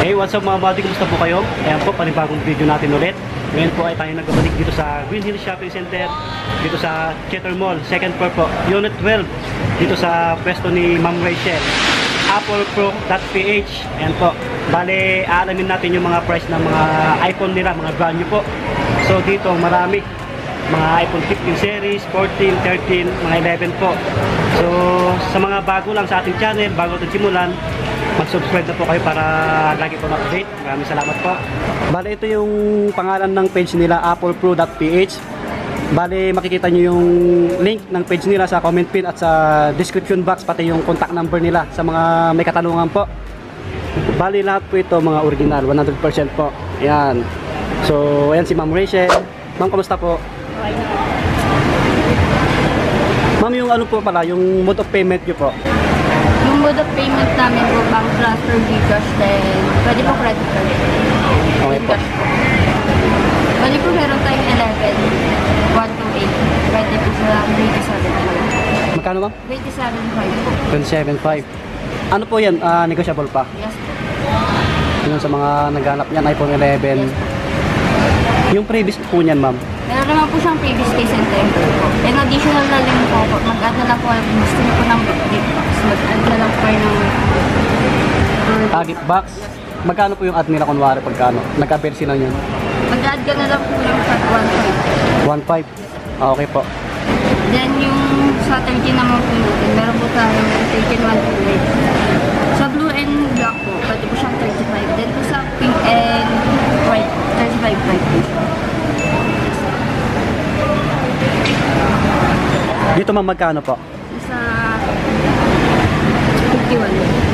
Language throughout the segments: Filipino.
Hey, what's up mga buddy? Kumusta po kayo? Ayan po, panibagong video natin ulit. Ngayon po ay tayo nagbabalik dito sa Green Hills Shopping Center, dito sa Cheddar Mall, second floor po, Unit 12, dito sa pwesto ni Ma'am Rachel. ApplePro.ph. Ayan po, bale, aalamin natin yung mga price ng mga iPhone nila, mga brand new po. So dito, marami. Mga iPhone 15 series, 14, 13, mga 11 po. So, sa mga bago lang sa ating channel, bago ito simulan, mag-subscribe na po kayo para lagi po na-update. Maraming salamat po. Bale, ito yung pangalan ng page nila, ApplePro.ph. Bale, makikita nyo yung link ng page nila sa comment pin at sa description box, pati yung contact number nila sa mga may katanungan po. Bale, lahat po ito mga original, 100% po. Ayan. So, ayan si Ma'am Rachel. Ma'am, kamusta po? Ma'am, yung ano po pala, yung mode of payment nyo po? Yung mode of payment namin po, bank transfer, Gcash, then pwede po credit card. Okay po. Gcash po. Pwede po meron tayong 11, 128. Pwede po sa 27. Magkano ma'am? 27.5 po. 27.5. Ano po yan? Negotiable pa? Yes po. Yun sa mga naghanap niyan, iPhone 11. Yung previous po niyan ma'am? Meron naman po siyang previous case and temper po. And additional na lang po, mag-add na lang po, gusto niyo po ng gift box. Mag-add na lang po ng Gift box? Magkano po yung ad nila kunwari pagkano? Nagka-versi na yun? mag-add ka na lang po yung sa 1.5. Okay po. Then yung sa 13 naman po natin, meron po tayong 13 128. Sa blue and black po, pwede po siyang 35. Then po sa pink and white, 35.5 po siya. Dito ma'am, magkano po? Sa 51.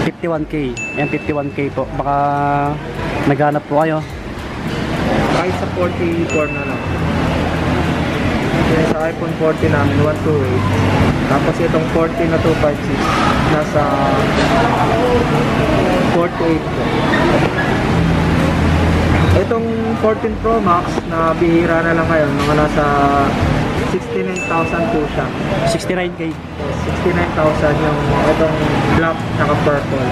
51K. Yan, 51K po. Baka naghanap po kayo. Kahit sa 44 na lang. Yan sa iPhone 40 namin, 128. Tapos itong 40 na 256, nasa 48 po. Itong 14 Pro Max na bihira na lang ngayon, mga nasa 69,000 po siya. 69K. 69,000 yung itong black naka purple.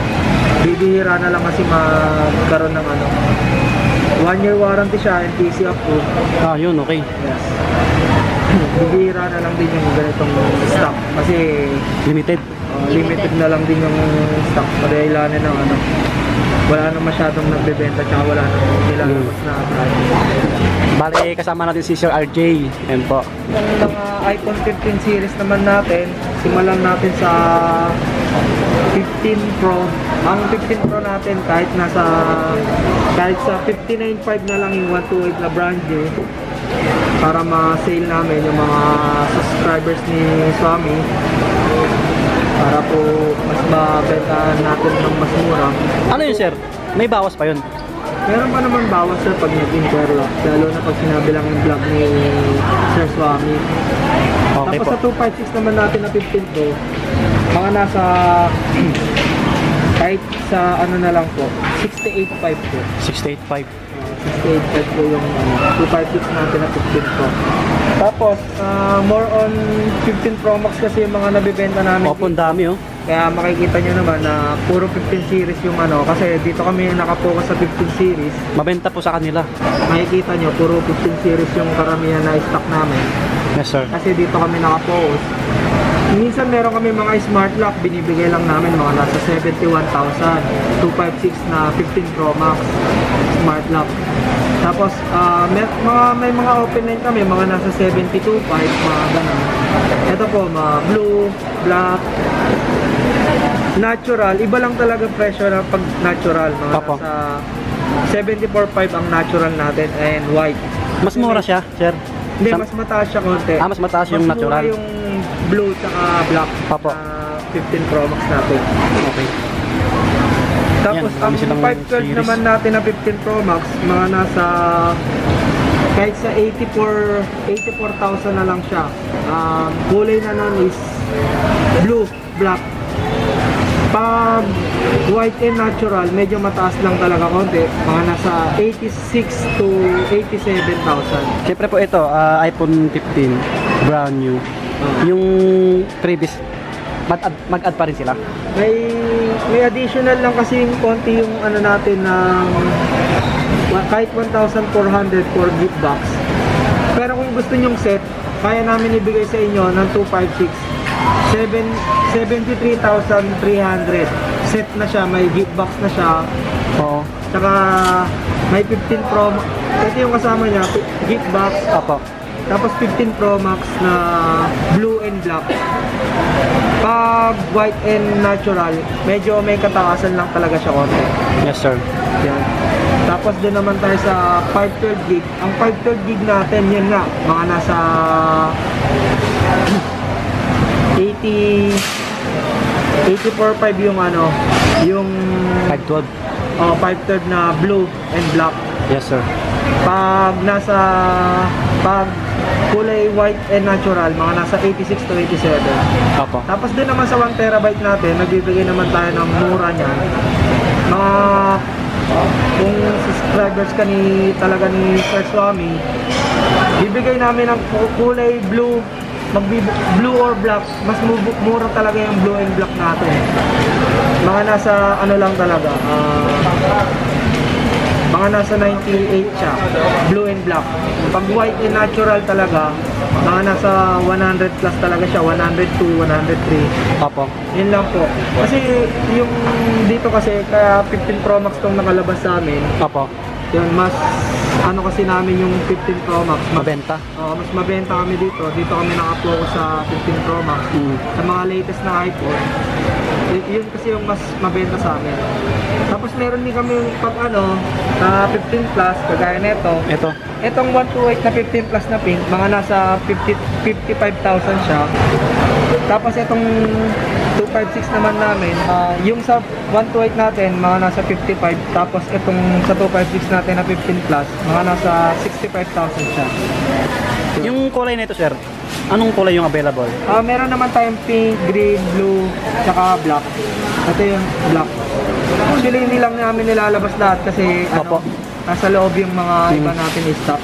Bibihira na lang kasi magkaroon ng 1 year warranty siya and PC approved. Yun, okay. Yes. Bibihira na lang din yung ganitong stock kasi Limited. limited na lang din yung stock. Padahilanin ng wala na masyadong nagbebenta tsaka wala na nilalabas na brand. Bale, kasama natin si Sir RJ. Yan po. Yung mga iPhone 15 series naman natin, simulan natin sa 15 Pro. Ang 15 Pro natin kahit sa 59.5 na lang yung 128 na brand new para ma-sale namin yung mga subscribers ni Swami para po mas mabenta natin ng mas mura. Ano yun sir? May bawas pa yun? Meron pa naman bawas sir pag nag-interlock, lalo na pag sinabi lang yung vlog ni Sir Swami. Okay Tapos po. sa 256 naman natin na 15 Pro, mga nasa kahit sa na lang po, 68.5 po. 68.5. 68.5 po yung 256 natin na 15 Pro. Tapos, more on 15 Pro Max kasi yung mga nabibenta namin. Opo, ang dami oh. Kaya makikita nyo naman na puro 15 series yung kasi dito kami nakapokus sa 15 series. Mabenta po sa kanila. Makikita nyo, puro 15 series yung karamihan na stock namin. Yes sir. Kasi dito kami nakapokus. Minsan meron kami mga smart lock, binibigay lang namin mga nasa 71,000. 256 na 15 Pro Max smart lock. Tapos may mga open line kami, mga nasa 72.5, mga ganun. Ito po, mga blue, black, natural. Iba lang talaga presyo na pag natural. Mga Opo. nasa 74.5 ang natural natin and white. Mas mura siya sir? Hindi, mas mataas siya konti. Mas mataas yung natural. Mas mura yung blue tsaka black. Opo. 15 Pro Max natin. Okay. Tapos Yan, ang dami silang 512 series. naman natin na 15 Pro Max, mga nasa kahit sa 84,000 na lang siya. Kulay na nun is blue, black. Pag white and natural, medyo mataas lang talaga konti. Mga nasa 86 to 87,000. Siyempre po ito, iPhone 15, brand new. Yung previous mag-add pa rin sila. May additional lang kasi yung konti yung ano natin ng kahit 1,400 for gift box. Pero kung gusto nyong set, kaya namin ibigay sa inyo ng 256. 73,300. Set na siya, may gift box na siya. Oo. Tsaka may 15 Pro. Ito yung kasama niya, gift box. Opo. Tapos 15 Pro Max na blue and black. Pag white and natural, medyo may katakasan lang talaga siya konti. Yes, sir. Yan. Tapos din naman tayo sa 512 gig. Ang 512 gig natin, yun nga, mga nasa 84.5 yung ano, yung 512. 512 na blue and black. Yes, sir. Pag kulay white and natural, mga nasa 86 to 87. Opo. Tapos din naman sa 1 terabyte natin, nagbibigay naman tayo ng mura niyan. Mga kung subscribers ka talaga ni Sir Swami, bibigay namin ng kulay blue, blue or black, mas mura talaga yung blue and black natin. Mga nasa ano lang talaga, mga nasa 98 siya, blue and black. Pag white and natural talaga, mga nasa 100 plus talaga siya, 102, 103. Opo. Yun lang po. Kasi yung dito kasi, kaya 15 Pro Max tong nakalabas sa amin. Opo. Yun, mas ano kasi namin yung 15 Pro Max. Mabenta. Mas mabenta kami dito. Dito kami nakapokus sa 15 Pro Max. Sa mga latest na iPhone. Yun kasi yung mas mabenta sa amin. Tapos meron din kami pag ano, na 15 plus, kagaya nito. Ito. Itong 128 na 15 plus na pink, mga nasa 55,000 siya. Tapos itong 256 naman namin, yung sa 128 natin, mga nasa 55. Tapos itong sa 256 natin na 15 plus, mga nasa 65,000 siya. Yung kulay nito, sir, anong kulay yung available? Meron naman tayong pink, green, blue, tsaka black. Ito yung black. Actually, hindi lang namin nilalabas lahat kasi Opo. nasa loob yung mga iba natin stock.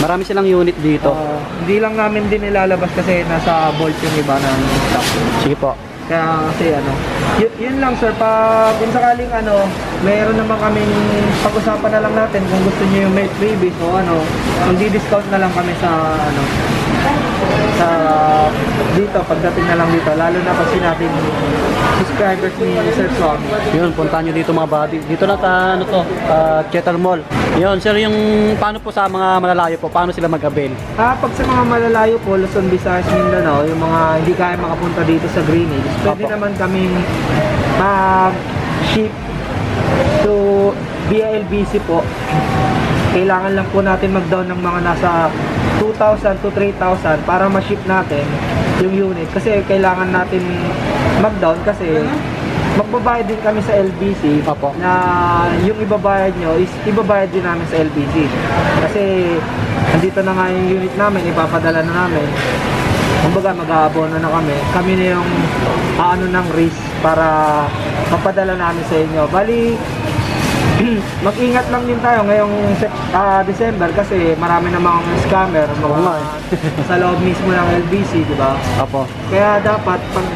Marami silang unit dito. Hindi lang namin din nilalabas kasi nasa vault yung iba na stock. Sige po. Kaya kasi ano, yun lang sir, pag kung sakaling ano, mayroon naman kaming pag-usapan na lang natin kung gusto niyo yung may freebies o ano, magdi-discount na lang kami sa ano, sa dito, pagdating na lang dito, lalo na pag sinabing subscribers ni Sir Swami. Yun, puntahan nyo dito mga buddy. Dito lang ano to, Chetal Mall. Yun, sir, yung paano po sa mga malalayo po, paano sila mag-avail? Pag sa mga malalayo po, Luzon, Visayas, Mindanao, yung mga hindi kaya makapunta dito sa Green Hills, pwede Opo. naman kaming ship to via LBC po. Kailangan lang po natin mag-down ng mga nasa 2,000 to 3,000 para ma-ship natin yung unit. Kasi kailangan natin mag-down kasi magbabayad din kami sa LBC. Opo. Na yung ibabayad nyo is ibabayad din namin sa LBC. Kasi nandito na nga yung unit namin, ipapadala na namin. Kumbaga mag-aabono na kami. Kami na yung ano ng risk para mapadala namin sa inyo. Bali, mag-ingat lang din tayo ngayong December kasi marami namang scammer sa loob mismo ng LBC, di ba? Opo. Kaya dapat pag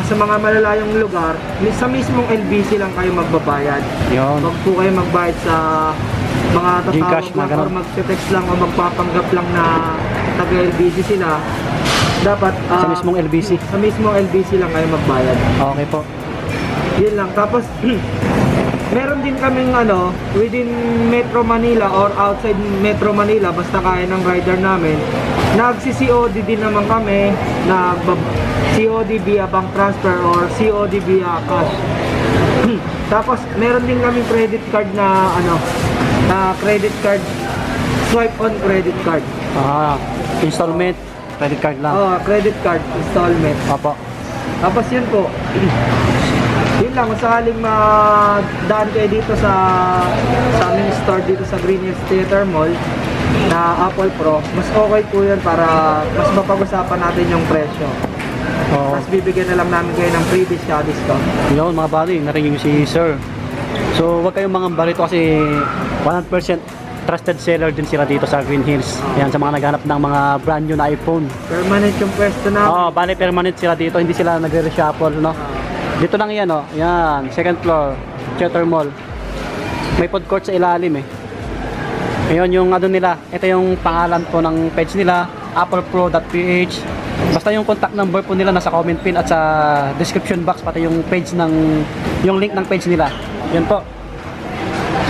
sa mga malalayong lugar, sa mismong LBC lang kayo magbabayad. Yun. Huwag po kayo magbayad sa mga Gcash tatawag na lang or ganun. magte-text lang o magpapanggap lang na taga-LBC sila. Dapat Sa mismong LBC. sa mismong LBC lang kayo magbayad. Okay po. Yun lang. Tapos meron din kaming ano, within Metro Manila or outside Metro Manila, basta kaya ng rider namin, nagsi-COD din naman kami, COD via bank transfer or COD via cash. Tapos meron din kaming credit card na ano, credit card, swipe on credit card. Installment, credit card lang. Credit card, installment. Opo. Tapos yun po, yun lang, kung sakaling madaan kayo dito sa aming store dito sa Green Hills Theater Mall na Apple Pro, mas okay po yun para mas mapag-usapan natin yung presyo. Oo. Mas bibigyan na lang namin kayo ng freebies at discount. Yun mga buddy, narinig yung si sir. So, huwag kayong mangamba rito kasi 100% trusted seller din sila dito sa Green Hills. Yan, sa mga naghanap ng mga brand new na iPhone. Permanent yung pwesto na. Oh, bali permanent sila dito, hindi sila nagre-reshuffle, no? Dito lang yan, oh. Yan, second floor, Cheddar Mall. May food court sa ilalim eh. Ngayon yung ano nila, ito yung pangalan po ng page nila, applepro.ph. Basta yung contact number po nila nasa comment pin at sa description box, pati yung page ng, yung link ng page nila. Yan po.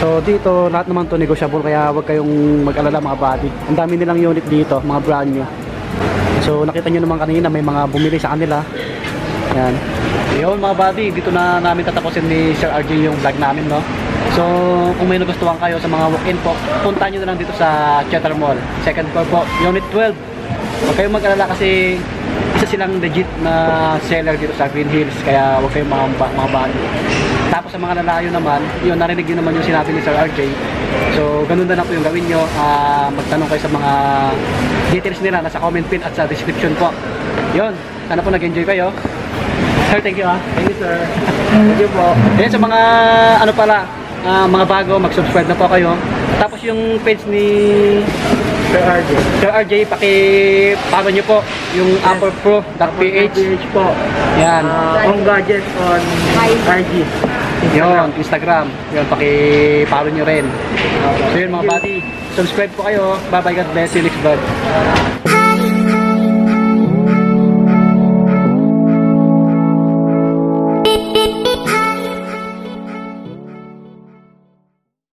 So dito, lahat naman to negotiable, kaya huwag kayong mag-alala mga buddy. Ang dami nilang unit dito, mga brand new. So nakita nyo naman kanina, may mga bumili sa kanila. Yan. Yun mga buddy, dito na namin tatapusin ni Sir RJ yung vlog namin, no? So kung may nagustuhan kayo sa mga walk-in po, punta nyo na lang dito sa Cheddar Mall. Second floor po, unit 12. Huwag kayong mag-alala kasi isa silang legit na seller dito sa Green Hills, kaya huwag kayong mga buddy. Tapos sa mga lalayo naman, yun, narinig nyo naman yung sinabi ni Sir RJ. So, ganun na lang po yung gawin nyo. Magtanong kayo sa mga details nila, nasa comment pin at sa description po. Yun, sana po nag-enjoy kayo. Sir, thank you Thank you, sir. Thank you po. Ayan, sa mga, ano pala, mga bago, mag-subscribe na po kayo. Tapos yung page ni Sir RJ. Sir RJ, paki-follow nyo po yung applepro.ph. po. Yan. On gadgets on RG. Yun, Instagram. Yun, paki-follow nyo rin. So yun mga buddy, subscribe po kayo. Bye bye, God bless you, next vlog.